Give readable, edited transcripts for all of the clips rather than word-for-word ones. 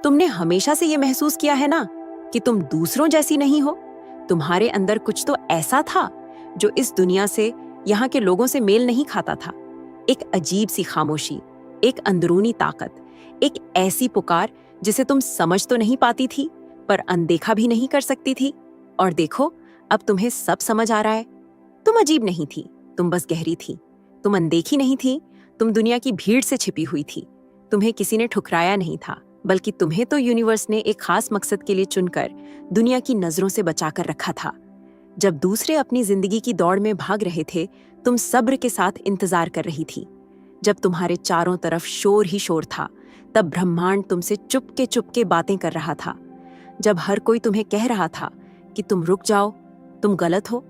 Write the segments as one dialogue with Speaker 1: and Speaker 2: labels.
Speaker 1: तुमने हमेशा से ये महसूस किया है ना कि तुम दूसरों जैसी नहीं हो? तुम्हारे अंदर कुछ तो ऐसा था जो इस दुनिया से, यहाँ के लोगों से मेल नहीं खाता था। एक अजीब सी खामोशी, एक अंदरूनी ताकत, एक ऐसी पुकार जिसे तुम समझ तो नहीं पाती थी पर अनदेखा भी नहीं कर सकती थी। और देखो, अब तुम्हें सब समझ आ रहा है। तुम अजीब नहीं थी, तुम बस गहरी थी। तुम अनदेखी नहीं थी, तुम दुनिया की भीड़ से छिपी हुई थी। तुम्हें किसी ने ठुकराया नहीं था, बल्कि तुम्हें तो यूनिवर्स ने एक खास मकसद के लिए चुनकर दुनिया की नजरों से बचाकर रखा था। जब दूसरे अपनी जिंदगी की दौड़ में भाग रहे थे, तुम सब्र के साथ इंतजार कर रही थी। जब तुम्हारे चारों तरफ शोर ही शोर था, तब ब्रह्मांड तुमसे चुपके बातें कर रहा था। जब हर कोई तुम्हें कह रहा था कि तुम रुक जाओ, तुम गलत हो,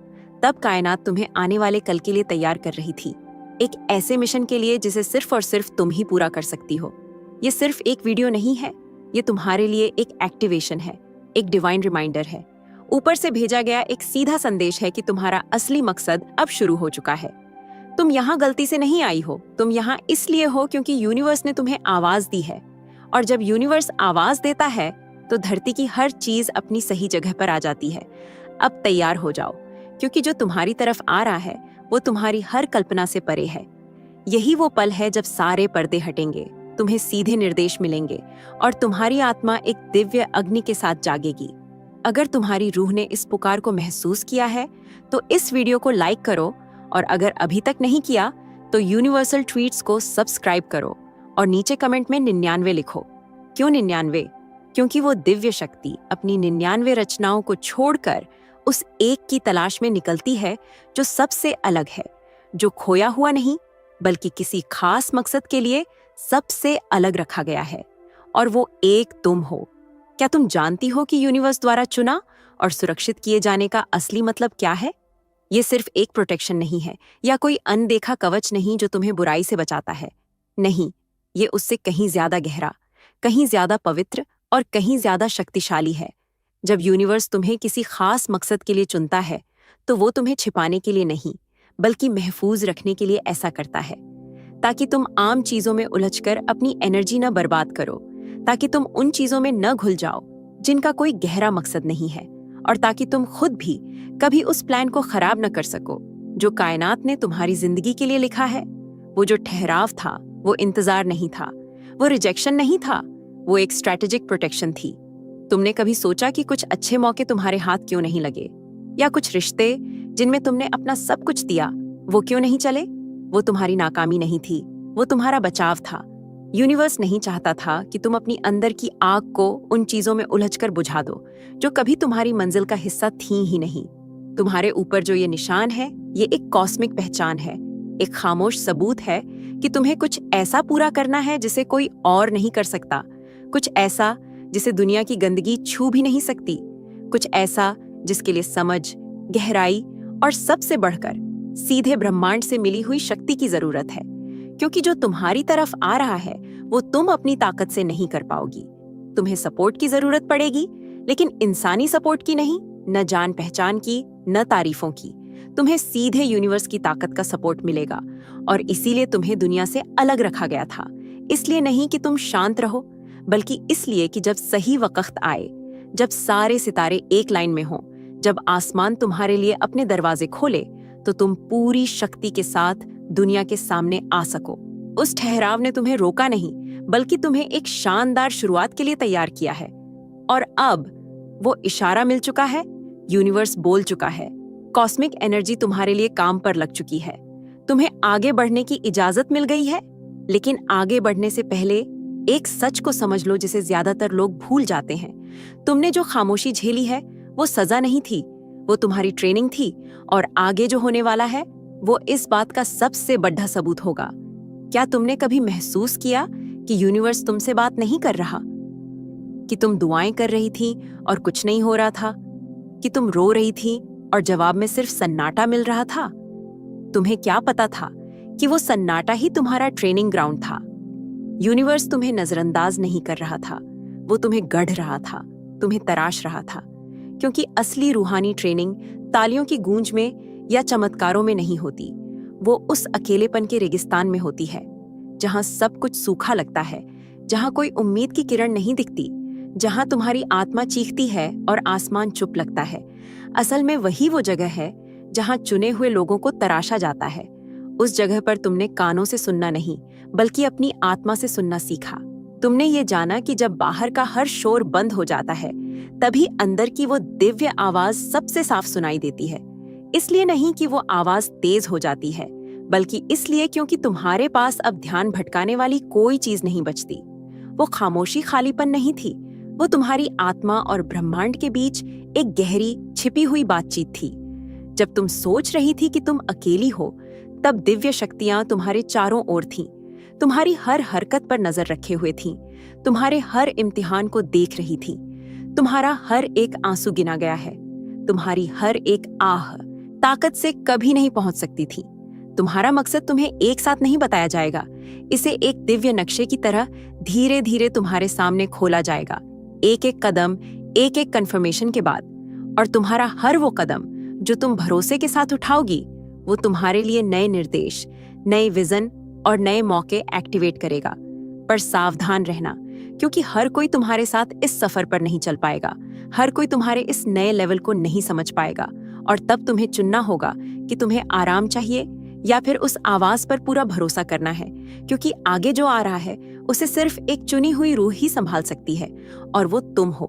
Speaker 1: तब कायनात तुम्हें आने वाले कल के लिए तैयार कर रही थी। एक ऐसे मिशन के लिए जिसे सिर्फ और सिर्फ तुम ही पूरा कर सकती हो। ये सिर्फ एक वीडियो नहीं है, ये तुम्हारे लिए एक एक्टिवेशन है, एक डिवाइन रिमाइंडर है। ऊपर से भेजा गया एक सीधा संदेश है कि तुम्हारा असली मकसद अब शुरू हो चुका है। तुम यहाँ गलती से नहीं आई हो, तुम यहाँ इसलिए हो क्योंकि यूनिवर्स ने तुम्हें आवाज दी है। और जब यूनिवर्स आवाज देता है तो धरती की हर चीज अपनी सही जगह पर आ जाती है। अब तैयार हो जाओ, क्योंकि जो तुम्हारी तरफ आ रहा है वो तुम्हारी हर कल्पना से परे है। यही वो पल है जब सारे पर्दे हटेंगे, तुम्हें सीधे निर्देश मिलेंगे और तुम्हारी आत्मा एक दिव्य अग्नि के साथ जागेगी। अगर तुम्हारी रूह ने इस पुकार को महसूस किया है तो इस वीडियो को लाइक करो, और अगर अभी तक नहीं किया तो यूनिवर्सल ट्वीट्स को सब्सक्राइब करो और नीचे कमेंट में 99 लिखो। क्यों 99? क्योंकि वो दिव्य शक्ति अपनी 99 रचनाओं को छोड़कर उस एक की तलाश में निकलती है जो सबसे अलग है, जो खोया हुआ नहीं बल्कि किसी खास मकसद के लिए सबसे अलग रखा गया है। और वो एक तुम हो। क्या तुम जानती हो कि यूनिवर्स द्वारा चुना और सुरक्षित किए जाने का असली मतलब क्या है? ये सिर्फ एक प्रोटेक्शन नहीं है या कोई अनदेखा कवच नहीं जो तुम्हें बुराई से बचाता है। नहीं, ये उससे कहीं ज्यादा गहरा, कहीं ज्यादा पवित्र और कहीं ज्यादा शक्तिशाली है। जब यूनिवर्स तुम्हें किसी खास मकसद के लिए चुनता है तो वो तुम्हें छिपाने के लिए नहीं बल्कि महफूज रखने के लिए ऐसा करता है, ताकि तुम आम चीजों में उलझकर अपनी एनर्जी न बर्बाद करो, ताकि तुम उन चीजों में न घुल जाओ जिनका कोई गहरा मकसद नहीं है, और ताकि तुम खुद भी कभी उस प्लान को खराब न कर सको जो कायनात ने तुम्हारी जिंदगी के लिए लिखा है। वो जो ठहराव था वो इंतजार नहीं था, वो रिजेक्शन नहीं था, वो एक स्ट्रैटेजिक प्रोटेक्शन थी। तुमने कभी सोचा कि कुछ अच्छे मौके तुम्हारे हाथ क्यों नहीं लगे, या कुछ रिश्ते जिनमें तुमने अपना सब कुछ दिया वो क्यों नहीं चले? वो तुम्हारी नाकामी नहीं थी, वो तुम्हारा बचाव था। यूनिवर्स नहीं चाहता था कि तुम अपनी अंदर की आग को उन चीजों में उलझकर बुझा दो जो कभी तुम्हारी मंजिल का हिस्सा थी ही नहीं। तुम्हारे ऊपर जो ये निशान है, ये एक कॉस्मिक पहचान है, एक खामोश सबूत है कि तुम्हें कुछ ऐसा पूरा करना है जिसे कोई और नहीं कर सकता, कुछ ऐसा जिसे दुनिया की गंदगी छू भी नहीं सकती, कुछ ऐसा जिसके लिए समझ, गहराई और सबसे बढ़कर सीधे ब्रह्मांड से मिली हुई शक्ति की जरूरत है। क्योंकि जो तुम्हारी तरफ आ रहा है वो तुम अपनी ताकत से नहीं कर पाओगी। तुम्हें सपोर्ट की जरूरत पड़ेगी, लेकिन इंसानी सपोर्ट की नहीं, न जान पहचान की, न तारीफों की। तुम्हें सीधे यूनिवर्स की ताकत का सपोर्ट मिलेगा, और इसीलिए तुम्हें दुनिया से अलग रखा गया था। इसलिए नहीं कि तुम शांत रहो, बल्कि इसलिए कि जब सही वक्त आए, जब सारे सितारे एक लाइन में हों, जब आसमान तुम्हारे लिए अपने दरवाजे खोले, तो तुम पूरी शक्ति के साथ दुनिया के सामने आ सको। उस ठहराव ने तुम्हें रोका नहीं, बल्कि तुम्हें एक शानदार शुरुआत के लिए तैयार किया है। और अब वो इशारा मिल चुका है, यूनिवर्स बोल चुका है, कॉस्मिक एनर्जी तुम्हारे लिए काम पर लग चुकी है। तुम्हें आगे बढ़ने की इजाजत मिल गई है। लेकिन आगे बढ़ने से पहले एक सच को समझ लो जिसे ज्यादातर लोग भूल जाते हैं। तुमने जो खामोशी झेली है वो सजा नहीं थी, वो तुम्हारी ट्रेनिंग थी, और आगे जो होने वाला है वो इस बात का सबसे बड़ा सबूत होगा। क्या तुमने कभी महसूस किया कि यूनिवर्स तुमसे बात नहीं कर रहा? कि तुम दुआएं कर रही थी और कुछ नहीं हो रहा था? कि तुम रो रही थी और जवाब में सिर्फ सन्नाटा मिल रहा था? तुम्हें क्या पता था कि वो सन्नाटा ही तुम्हारा ट्रेनिंग ग्राउंड था? यूनिवर्स तुम्हें नजरअंदाज नहीं कर रहा था, वो तुम्हें गढ़ रहा था, तुम्हें तराश रहा था। क्योंकि असली रूहानी ट्रेनिंग तालियों की गूंज में या चमत्कारों में नहीं होती, वो उस अकेलेपन के रेगिस्तान में होती है, जहां सब कुछ सूखा लगता है, जहां कोई उम्मीद की किरण नहीं दिखती, जहां तुम्हारी आत्मा चीखती है और आसमान चुप लगता है, असल में वही वो जगह है जहां चुने हुए लोगों को तराशा जाता है। उस जगह पर तुमने कानों से सुनना नहीं, बल्कि अपनी आत्मा से सुनना सीखा। तुमने ये जाना कि जब बाहर का हर शोर बंद हो जाता है, तभी अंदर की वो दिव्य आवाज सबसे साफ सुनाई देती है। इसलिए नहीं कि वो आवाज तेज हो जाती है, बल्कि इसलिए क्योंकि तुम्हारे पास अब ध्यान भटकाने वाली कोई चीज नहीं बचती। वो खामोशी खालीपन नहीं थी, वो तुम्हारी आत्मा और ब्रह्मांड के बीच एक गहरी छिपी हुई बातचीत थी। जब तुम सोच रही थी कि तुम अकेली हो, तब दिव्य शक्तियां तुम्हारे चारों ओर थीं, तुम्हारी हर हरकत पर नजर रखे हुए थीं, तुम्हारे हर इम्तिहान को देख रही थीं। तुम्हारा हर एक आंसू गिना गया है, तुम्हारी हर एक आह ताकत से कभी नहीं पहुंच सकती थी। तुम्हारा मकसद तुम्हें एक साथ नहीं बताया जाएगा, इसे एक दिव्य नक्शे की तरह धीरे धीरे तुम्हारे सामने खोला जाएगा, एक एक कदम, एक एक कन्फर्मेशन के बाद। और तुम्हारा हर वो कदम जो तुम भरोसे के साथ उठाओगी, वो तुम्हारे लिए नए निर्देश, नए विजन और नए मौके एक्टिवेट करेगा। पर सावधान रहना, क्योंकि हर कोई तुम्हारे साथ इस सफर पर नहीं चल पाएगा, हर कोई तुम्हारे इस नए लेवल को नहीं समझ पाएगा। और तब तुम्हें चुनना होगा कि तुम्हें आराम चाहिए या फिर उस आवाज पर पूरा भरोसा करना है, क्योंकि आगे जो आ रहा है उसे सिर्फ एक चुनी हुई रूह ही संभाल सकती है, और वो तुम हो।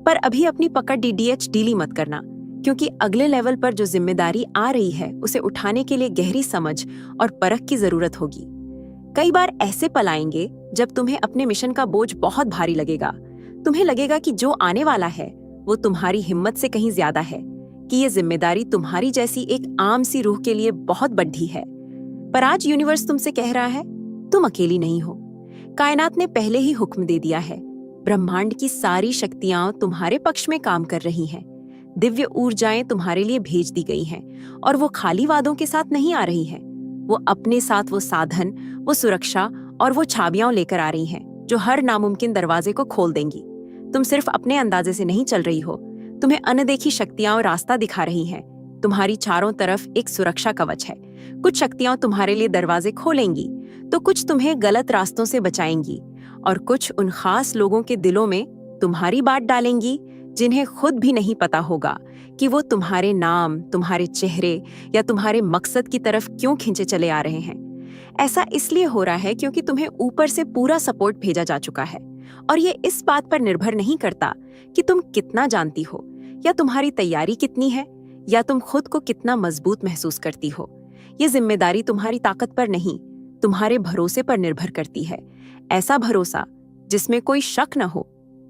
Speaker 1: पर अभी अपनी पकड़ DDH ढीली मत करना, क्योंकि अगले लेवल पर जो जिम्मेदारी आ रही है उसे उठाने के लिए गहरी समझ और परख की जरूरत होगी। कई बार ऐसे पल आएंगे जब तुम्हें अपने मिशन का बोझ बहुत भारी लगेगा। तुम्हें लगेगा कि जो आने वाला है वो तुम्हारी हिम्मत से कहीं ज्यादा है, कि ये जिम्मेदारी तुम्हारी जैसी एक आम सी रूह के लिए बहुत बड़ी है। पर आज यूनिवर्स तुमसे कह रहा है, तुम अकेली नहीं हो। कायनात ने पहले ही हुक्म दे दिया है, ब्रह्मांड की सारी शक्तियां तुम्हारे पक्ष में काम कर रही हैं। दिव्य ऊर्जाएं तुम्हारे लिए भेज दी गई हैं, और वो खाली वादों के साथ नहीं आ रही हैं। वो अपने साथ वो साधन, वो सुरक्षा और वो छाबियां लेकर आ रही हैं जो हर नामुमकिन दरवाजे को खोल देंगी। तुम सिर्फ अपने अंदाजे से नहीं चल रही हो, तुम्हें अनदेखी शक्तियां रास्ता दिखा रही हैं। तुम्हारी चारों तरफ एक सुरक्षा कवच है। कुछ शक्तियां तुम्हारे लिए दरवाजे खोलेंगी, तो कुछ तुम्हें गलत रास्तों से बचाएंगी, और कुछ उन खास लोगों के दिलों में तुम्हारी बात डालेंगी जिन्हें खुद भी नहीं पता होगा कि वो तुम्हारे नाम, तुम्हारे चेहरे या तुम्हारे मकसद की तरफ क्यों खींचे चले आ रहे हैं। ऐसा इसलिए हो रहा है क्योंकि तुम्हें ऊपर से पूरा सपोर्ट भेजा जा चुका है, और ये इस बात पर निर्भर नहीं करता कि तुम कितना जानती हो, या तुम्हारी तैयारी कितनी है, या तुम खुद को कितना मजबूत महसूस करती हो। ये जिम्मेदारी तुम्हारी ताकत पर नहीं, तुम्हारे भरोसे पर निर्भर करती है। ऐसा भरोसा जिसमें कोई शक न हो,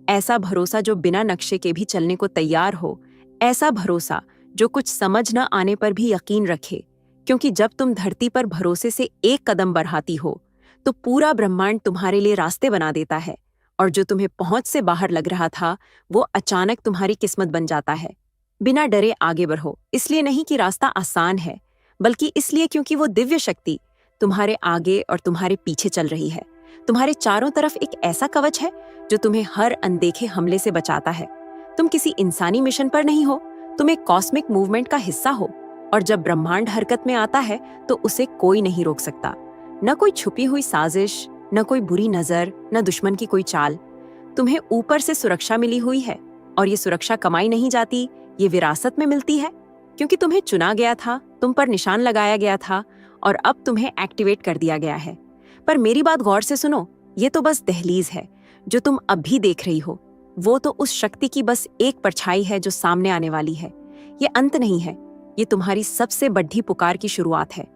Speaker 1: ऐसा भरोसा जो बिना नक्शे के भी चलने को तैयार हो, ऐसा भरोसा जो कुछ समझ न आने पर भी यकीन रखे। क्योंकि जब तुम धरती पर भरोसे से एक कदम बढ़ाती हो, तो पूरा ब्रह्मांड तुम्हारे लिए रास्ते बना देता है, और जो तुम्हें पहुंच से बाहर लग रहा था वो अचानक तुम्हारी किस्मत बन जाता है। बिना डरे आगे बढ़ो, इसलिए नहीं कि रास्ता आसान है, बल्कि इसलिए क्योंकि वो दिव्य शक्ति तुम्हारे आगे और तुम्हारे पीछे चल रही है। तुम्हारे चारों तरफ एक ऐसा कवच है जो तुम्हें हर अनदेखे हमले से बचाता है। तुम किसी इंसानी मिशन पर नहीं हो, तुम एक कॉस्मिक मूवमेंट का हिस्सा हो, और जब ब्रह्मांड हरकत में आता है तो उसे कोई नहीं रोक सकता। न कोई छुपी हुई साजिश, न कोई बुरी नजर, न दुश्मन की कोई चाल। तुम्हें ऊपर से सुरक्षा मिली हुई है, और ये सुरक्षा कमाई नहीं जाती, ये विरासत में मिलती है, क्योंकि तुम्हें चुना गया था, तुम पर निशान लगाया गया था, और अब तुम्हें एक्टिवेट कर दिया गया है। पर मेरी बात गौर से सुनो, ये तो बस दहलीज है। जो तुम अब भी देख रही हो वो तो उस शक्ति की बस एक परछाई है जो सामने आने वाली है। ये अंत नहीं है, ये तुम्हारी सबसे बड़ी पुकार की शुरुआत है।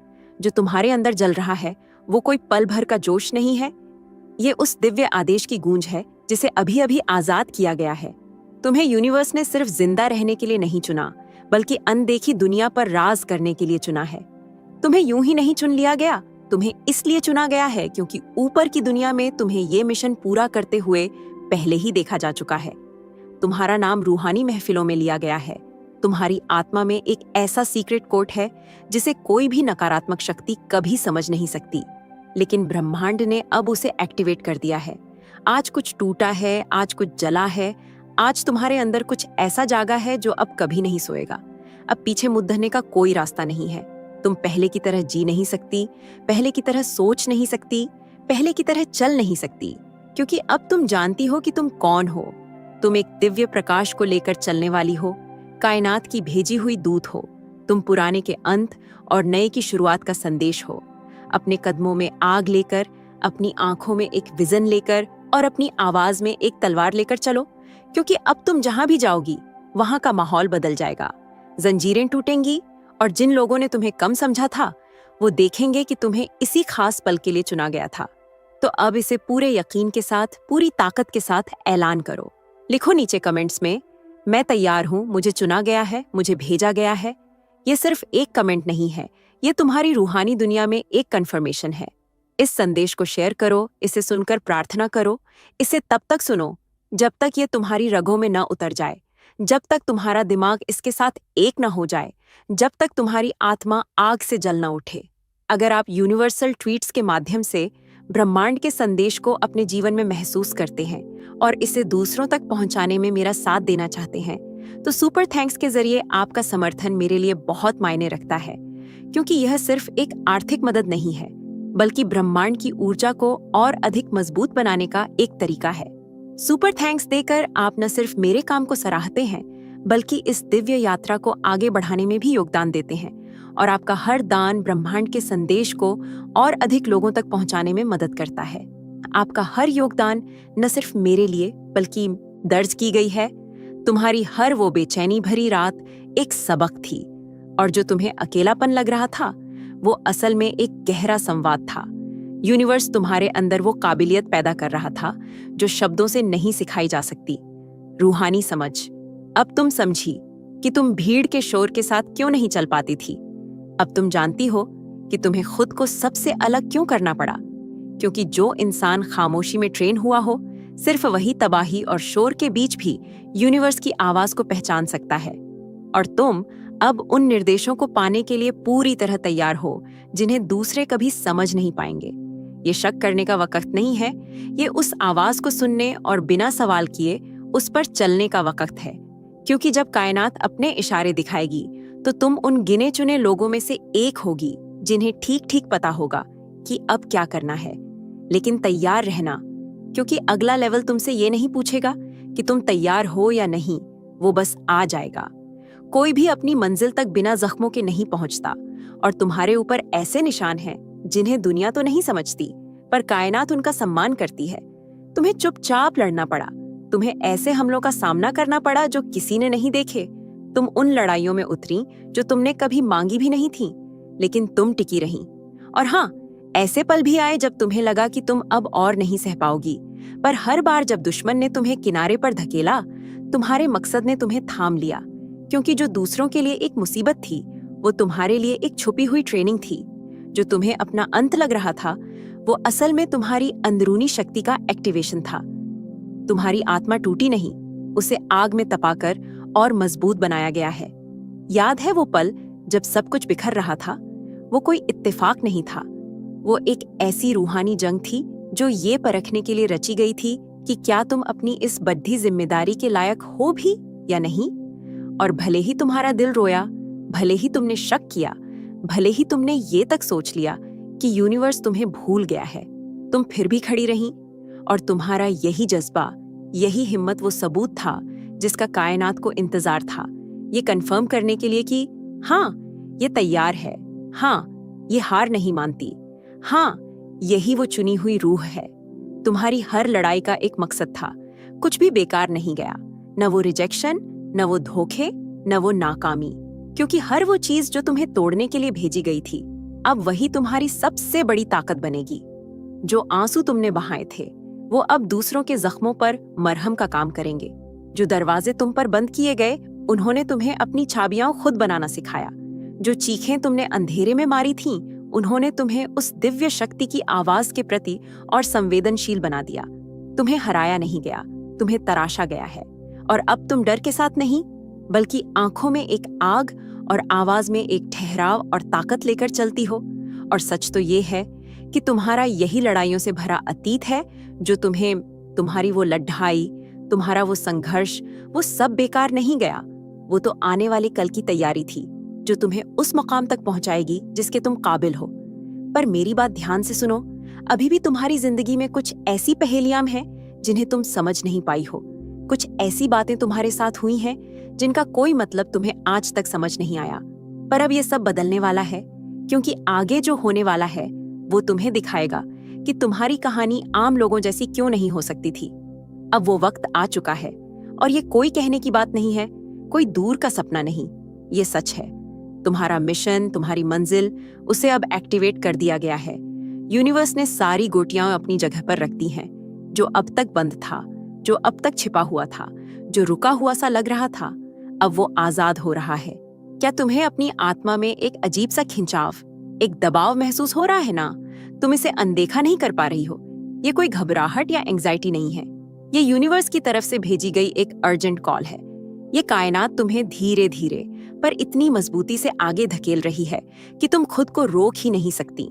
Speaker 1: जो तुम्हारे अंदर जल रहा है वो कोई पल भर का जोश नहीं है, ये उस दिव्य आदेश की गूंज है जिसे अभी अभी आजाद किया गया है। तुम्हें यूनिवर्स ने सिर्फ जिंदा रहने के लिए नहीं चुना, बल्कि अनदेखी दुनिया पर राज करने के लिए चुना है। तुम्हें यूं ही नहीं चुन लिया गया, तुम्हें इसलिए चुना गया है क्योंकि ऊपर की दुनिया में तुम्हें ये मिशन पूरा करते हुए पहले ही देखा जा चुका है। तुम्हारा नाम रूहानी महफिलों में लिया गया है। तुम्हारी आत्मा में एक ऐसा सीक्रेट कोड है जिसे कोई भी नकारात्मक शक्ति कभी समझ नहीं सकती, लेकिन ब्रह्मांड ने अब उसे एक्टिवेट कर दिया है। आज कुछ टूटा है, आज कुछ जला है, आज तुम्हारे अंदर कुछ ऐसा जागा है जो अब कभी नहीं सोएगा। अब पीछे मुड़ने का कोई रास्ता नहीं है। तुम पहले की तरह जी नहीं सकती, पहले की तरह सोच नहीं सकती, पहले की तरह चल नहीं सकती, क्योंकि अब तुम जानती हो कि तुम कौन हो। तुम एक दिव्य प्रकाश को लेकर चलने वाली हो, कायनात की भेजी हुई दूत हो। तुम पुराने के अंत और नए की शुरुआत का संदेश हो। अपने कदमों में आग लेकर, अपनी आंखों में एक विजन लेकर और अपनी आवाज में एक तलवार लेकर चलो, क्योंकि अब तुम जहां भी जाओगी वहां का माहौल बदल जाएगा। जंजीरें टूटेंगी और जिन लोगों ने तुम्हें कम समझा था वो देखेंगे कि तुम्हें इसी खास पल के लिए चुना गया था। तो अब इसे पूरे यकीन के साथ, पूरी ताकत के साथ ऐलान करो। लिखो नीचे कमेंट्स में, मैं तैयार हूं, मुझे चुना गया है, मुझे भेजा गया है। ये सिर्फ एक कमेंट नहीं है, ये तुम्हारी रूहानी दुनिया में एक कन्फर्मेशन है। इस संदेश को शेयर करो, इसे सुनकर प्रार्थना करो। इसे तब तक सुनो जब तक ये तुम्हारी रगों में न उतर जाए, जब तक तुम्हारा दिमाग इसके साथ एक न हो जाए, जब तक तुम्हारी आत्मा आग से जल न उठे। अगर आप यूनिवर्सल ट्वीट्स के माध्यम से ब्रह्मांड के संदेश को अपने जीवन में महसूस करते हैं और इसे दूसरों तक पहुंचाने में मेरा साथ देना चाहते हैं, तो सुपर थैंक्स के जरिए आपका समर्थन मेरे लिए बहुत मायने रखता है, क्योंकि यह सिर्फ एक आर्थिक मदद नहीं है, बल्कि ब्रह्मांड की ऊर्जा को और अधिक मजबूत बनाने का एक तरीका है। सुपर थैंक्स देकर आप न सिर्फ मेरे काम को सराहते हैं, बल्कि इस दिव्य यात्रा को आगे बढ़ाने में भी योगदान देते हैं, और आपका हर दान ब्रह्मांड के संदेश को और अधिक लोगों तक पहुंचाने में मदद करता है। आपका हर योगदान न सिर्फ मेरे लिए बल्कि दर्ज की गई है। तुम्हारी हर वो बेचैनी भरी रात एक सबक थी, और जो तुम्हें अकेलापन लग रहा था वो असल में एक गहरा संवाद था। यूनिवर्स तुम्हारे अंदर वो काबिलियत पैदा कर रहा था जो शब्दों से नहीं सिखाई जा सकती, रूहानी समझ। अब तुम समझी कि तुम भीड़ के शोर के साथ क्यों नहीं चल पाती थी। अब तुम जानती हो कि तुम्हें खुद को सबसे अलग क्यों करना पड़ा, क्योंकि जो इंसान खामोशी में ट्रेन हुआ हो, सिर्फ वही तबाही और शोर के बीच भी यूनिवर्स की आवाज को पहचान सकता है। और तुम अब उन निर्देशों को पाने के लिए पूरी तरह तैयार हो जिन्हें दूसरे कभी समझ नहीं पाएंगे। ये शक करने का वक्त नहीं है, ये उस आवाज को सुनने और बिना सवाल किए उस पर चलने का वक्त है, क्योंकि जब कायनात अपने इशारे दिखाएगी तो तुम उन गिने चुने लोगों में से एक होगी जिन्हें ठीक ठीक पता होगा कि अब क्या करना है। लेकिन तैयार रहना, क्योंकि अगला लेवल तुमसे ये नहीं पूछेगा कि तुम तैयार हो या नहीं, वो बस आ जाएगा। कोई भी अपनी मंजिल तक बिना जख्मों के नहीं पहुंचता, और तुम्हारे ऊपर ऐसे निशान हैं जिन्हें दुनिया तो नहीं समझती, पर कायनात उनका सम्मान करती है। तुम्हें चुपचाप लड़ना पड़ा, तुम्हें ऐसे हमलों का सामना करना पड़ा जो किसी ने नहीं देखे। तुम उन लड़ाइयों में उतरी जो तुमने कभी मांगी भी नहीं थी, लेकिन तुम टिकी रही। और हाँ, ऐसे पल भी आए जब तुम्हें लगा कि तुम अब और नहीं सह पाओगी, पर हर बार जब दुश्मन ने तुम्हें किनारे पर धकेला, तुम्हारे मकसद ने तुम्हें थाम लिया, क्योंकि जो दूसरों के लिए एक मुसीबत थी वो तुम्हारे लिए एक छुपी हुई ट्रेनिंग थी। जो तुम्हें अपना अंत लग रहा था वो असल में तुम्हारी अंदरूनी शक्ति का एक्टिवेशन था। तुम्हारी आत्मा टूटी नहीं, उसे आग में तपाकर और मजबूत बनाया गया है। याद है वो पल जब सब कुछ बिखर रहा था? वो कोई इत्तेफाक नहीं था, वो एक ऐसी रूहानी जंग थी जो ये परखने के लिए रची गई थी कि क्या तुम अपनी इस बड़ी जिम्मेदारी के लायक हो भी या नहीं। और भले ही तुम्हारा दिल रोया, भले ही तुमने शक किया, भले ही तुमने ये तक सोच लिया कि यूनिवर्स तुम्हें भूल गया है, तुम फिर भी खड़ी रहीं। और तुम्हारा यही जज्बा, यही हिम्मत वो सबूत था जिसका कायनात को इंतजार था, ये कंफर्म करने के लिए कि हाँ, ये तैयार है, हाँ, ये हार नहीं मानती, हाँ, यही वो चुनी हुई रूह है। तुम्हारी हर लड़ाई का एक मकसद था, कुछ भी बेकार नहीं गया, न वो रिजेक्शन, न वो धोखे, न वो नाकामी, क्योंकि हर वो चीज जो तुम्हें तोड़ने के लिए भेजी गई थी, अब वही तुम्हारी सबसे बड़ी ताकत बनेगी। जो आंसू तुमने बहाए थे वो अब दूसरों के जख्मों पर मरहम का काम करेंगे। जो दरवाजे तुम पर बंद किए गए, उन्होंने तुम्हें अपनी चाबियां खुद बनाना सिखाया। जो चीखें तुमने अंधेरे में मारी थीं, उन्होंने तुम्हें उस दिव्य शक्ति की आवाज के प्रति और संवेदनशील बना दिया। तुम्हें हराया नहीं गया, तुम्हें तराशा गया है। और अब तुम डर के साथ नहीं, बल्कि आंखों में एक आग और आवाज में एक ठहराव और ताकत लेकर चलती हो। और सच तो ये है कि तुम्हारा यही लड़ाइयों से भरा अतीत है जो तुम्हारी वो लड़ाई, तुम्हारा वो संघर्ष, वो सब बेकार नहीं गया। वो तो आने वाले कल की तैयारी थी जो तुम्हें उस मकाम तक पहुंचाएगी जिसके तुम काबिल हो। पर मेरी बात ध्यान से सुनो, अभी भी तुम्हारी जिंदगी में कुछ ऐसी पहेलियां हैं जिन्हें तुम समझ नहीं पाई हो, कुछ ऐसी बातें तुम्हारे साथ हुई हैं जिनका कोई मतलब तुम्हें आज तक समझ नहीं आया, पर अब ये सब बदलने वाला है, क्योंकि आगे जो होने वाला है वो तुम्हें दिखाएगा कि तुम्हारी कहानी आम लोगों जैसी क्यों नहीं हो सकती थी। अब वो वक्त आ चुका है, और ये कोई कहने की बात नहीं है, कोई दूर का सपना नहीं, ये सच है। तुम्हारा मिशन, तुम्हारी मंजिल, उसे अब एक्टिवेट कर दिया गया है। यूनिवर्स ने सारी गोटियां अपनी जगह पर रख दी हैं। जो अब तक बंद था, जो अब तक छिपा हुआ था, जो रुका हुआ सा लग रहा था, अब वो आजाद हो रहा है। क्या तुम्हें अपनी आत्मा में एक अजीब सा खिंचाव, एक दबाव महसूस हो रहा है ना? तुम इसे अनदेखा नहीं कर पा रही हो। ये कोई घबराहट या एंग्जाइटी नहीं है, ये यूनिवर्स की तरफ से भेजी गई एक अर्जेंट कॉल है। ये कायनात तुम्हें धीरे धीरे पर इतनी मजबूती से आगे धकेल रही है कि तुम खुद को रोक ही नहीं सकती।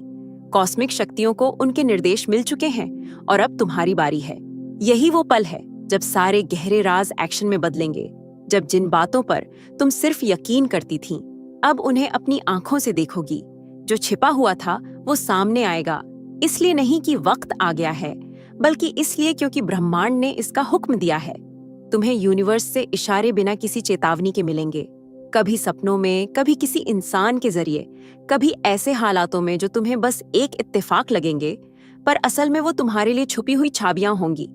Speaker 1: कॉस्मिक शक्तियों को उनके निर्देश मिल चुके हैं और अब तुम्हारी बारी है। यही वो पल है जब सारे गहरे राज एक्शन में बदलेंगे, जब जिन बातों पर तुम सिर्फ यकीन करती थीं, अब उन्हें अपनी आंखों से देखोगी। जो छिपा हुआ था वो सामने आएगा, इसलिए नहीं कि वक्त आ गया है, बल्कि इसलिए क्योंकि ब्रह्मांड ने इसका हुक्म दिया है। तुम्हें यूनिवर्स से इशारे बिना किसी चेतावनी के मिलेंगे, कभी सपनों में, कभी किसी इंसान के जरिए, कभी ऐसे हालातों में जो तुम्हें बस एक इत्तेफाक लगेंगे, पर असल में वो तुम्हारे लिए छुपी हुई चाबियां होंगी।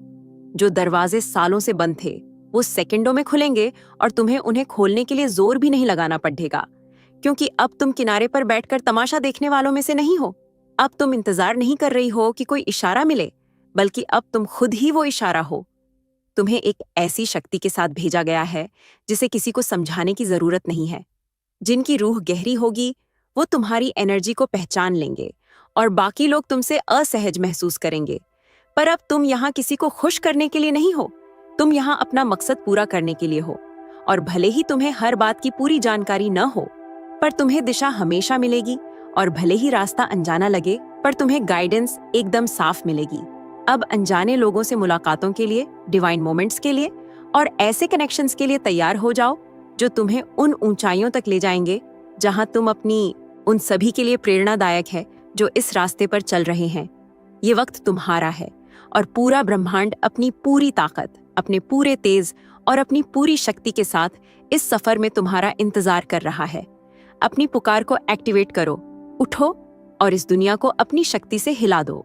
Speaker 1: जो दरवाजे सालों से बंद थे वो सेकंडों में खुलेंगे, और तुम्हें उन्हें खोलने के लिए जोर भी नहीं लगाना पड़ेगा, क्योंकि अब तुम किनारे पर बैठकर तमाशा देखने वालों में से नहीं हो। अब तुम इंतजार नहीं कर रही हो कि कोई इशारा मिले, बल्कि अब तुम खुद ही वो इशारा हो। तुम्हें एक ऐसी शक्ति के साथ भेजा गया है जिसे किसी को समझाने की जरूरत नहीं है। जिनकी रूह गहरी होगी वो तुम्हारी एनर्जी को पहचान लेंगे, और बाकी लोग तुमसे असहज महसूस करेंगे। पर अब तुम यहाँ किसी को खुश करने के लिए नहीं हो, तुम यहाँ अपना मकसद पूरा करने के लिए हो। और भले ही तुम्हें हर बात की पूरी जानकारी न हो, पर तुम्हें दिशा हमेशा मिलेगी, और भले ही रास्ता अनजाना लगे, पर तुम्हें गाइडेंस एकदम साफ मिलेगी। अब अनजाने लोगों से मुलाकातों के लिए, डिवाइन मोमेंट्स के लिए और ऐसे कनेक्शंस के लिए तैयार हो जाओ जो तुम्हें उन ऊंचाइयों तक ले जाएंगे जहां तुम अपनी उन सभी के लिए प्रेरणादायक है जो इस रास्ते पर चल रहे हैं। ये वक्त तुम्हारा है, और पूरा ब्रह्मांड अपनी पूरी ताकत, अपने पूरे तेज और अपनी पूरी शक्ति के साथ इस सफर में तुम्हारा इंतजार कर रहा है। अपनी पुकार को एक्टिवेट करो, उठो और इस दुनिया को अपनी शक्ति से हिला दो।